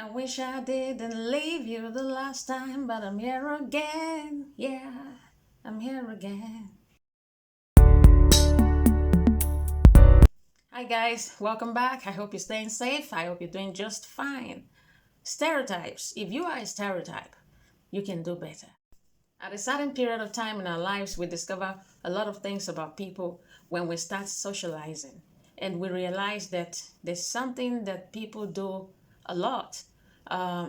I wish I didn't leave you the last time, but I'm here again. Yeah, I'm here again. Hi, guys, welcome back. I hope you're staying safe. I hope you're doing just fine. Stereotypes. If you are a stereotype, you can do better. At a certain period of time in our lives, we discover a lot of things about people when we start socializing. And we realize that there's something that people do a lot.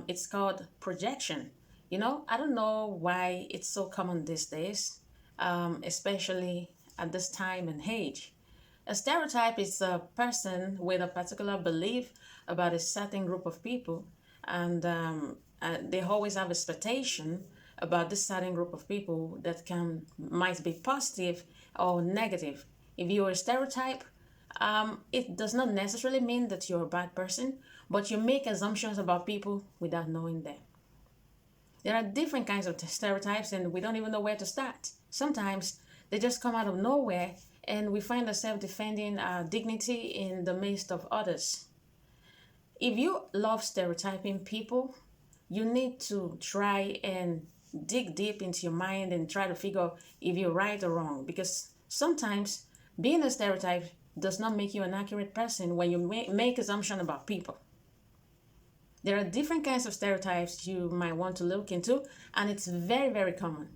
It's called projection. I don't know why it's so common these days, especially at this time and age. A stereotype is a person with a particular belief about a certain group of people, and they always have expectation about this certain group of people that might be positive or negative. If you're a stereotype, it does not necessarily mean that you're a bad person, but you make assumptions about people without knowing them. There are different kinds of stereotypes, and we don't even know where to start. Sometimes they just come out of nowhere, and we find ourselves defending our dignity in the midst of others. If you love stereotyping people, you need to try and dig deep into your mind and try to figure out if you're right or wrong. Because sometimes being a stereotype does not make you an accurate person when you make assumptions about people. There are different kinds of stereotypes you might want to look into, and it's very, very common.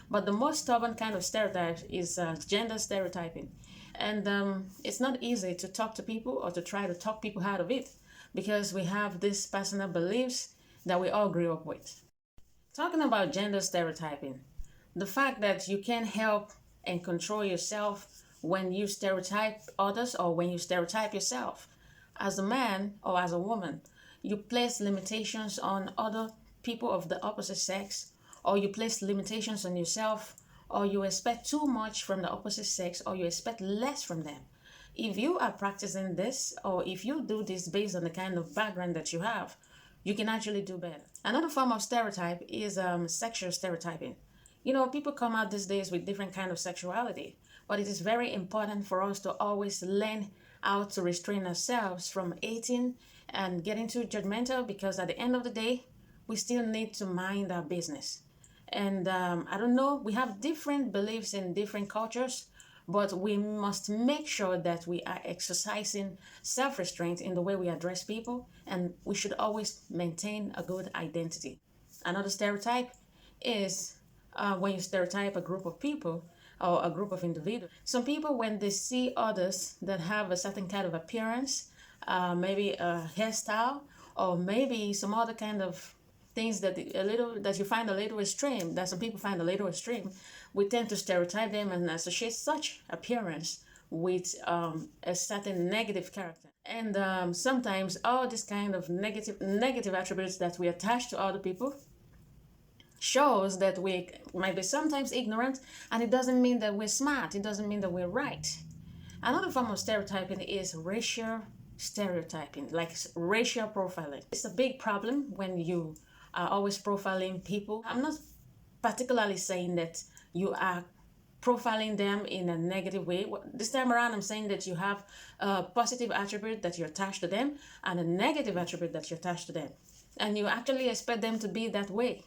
But the most stubborn kind of stereotype is gender stereotyping. And it's not easy to talk to people or to try to talk people out of it because we have these personal beliefs that we all grew up with. Talking about gender stereotyping, the fact that you can't help and control yourself when you stereotype others or when you stereotype yourself. As a man or as a woman, you place limitations on other people of the opposite sex, or you place limitations on yourself, or you expect too much from the opposite sex, or you expect less from them. If you are practicing this, or if you do this based on the kind of background that you have, you can actually do better. Another form of stereotype is sexual stereotyping. People come out these days with different kind of sexuality, but it is very important for us to always learn how to restrain ourselves from hating and getting too judgmental, because at the end of the day, we still need to mind our business. And I don't know, we have different beliefs in different cultures, but we must make sure that we are exercising self-restraint in the way we address people, and we should always maintain a good identity. Another stereotype is when you stereotype a group of people or a group of individuals. Some people, when they see others that have a certain kind of appearance, maybe a hairstyle, or maybe some other kind of things that you find a little extreme, that some people find a little extreme, we tend to stereotype them and associate such appearance with a certain negative character. And sometimes all this kind of negative attributes that we attach to other people shows that we might be sometimes ignorant, and it doesn't mean that we're smart. It doesn't mean that we're right. Another form of stereotyping is racial stereotyping, like racial profiling. It's a big problem when you are always profiling people. I'm not particularly saying that you are profiling them in a negative way. This time around, I'm saying that you have a positive attribute that you attach to them and a negative attribute that you attach to them. And you actually expect them to be that way.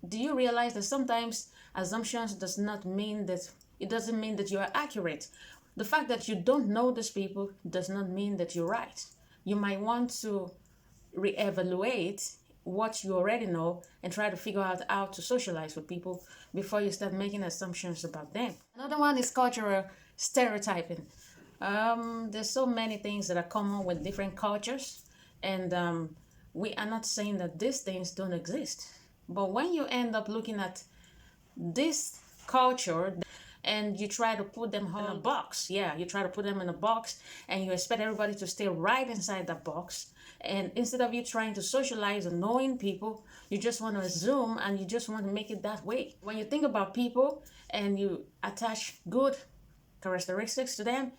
Do you realize that sometimes assumptions doesn't mean that you are accurate? The fact that you don't know these people does not mean that you're right. You might want to reevaluate what you already know and try to figure out how to socialize with people before you start making assumptions about them. Another one is cultural stereotyping. There's so many things that are common with different cultures, and we are not saying that these things don't exist. But when you end up looking at this culture and you try to put them all in a box, you try to put them in a box and you expect everybody to stay right inside that box, and instead of you trying to socialize and knowing people, you just want to assume and you just want to make it that way. When you think about people and you attach good characteristics to them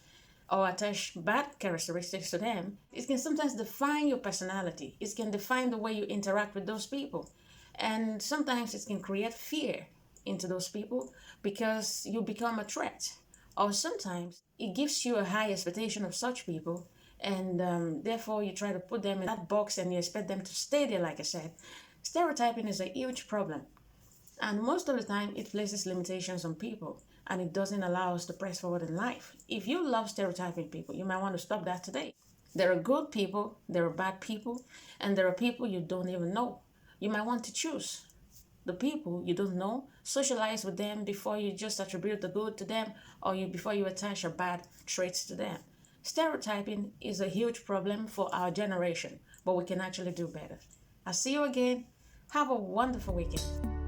or attach bad characteristics to them, it can sometimes define your personality. It can define the way you interact with those people. And sometimes it can create fear into those people because you become a threat. Or sometimes it gives you a high expectation of such people, and therefore you try to put them in that box and you expect them to stay there. Like I said, stereotyping is a huge problem, and most of the time it places limitations on people, and it doesn't allow us to press forward in life. If you love stereotyping people, you might want to stop that today. There are good people, there are bad people, and there are people you don't even know. You might want to choose the people you don't know, socialize with them before you just attribute the good to them, or before you attach your bad traits to them. Stereotyping is a huge problem for our generation, but we can actually do better. I'll see you again. Have a wonderful weekend.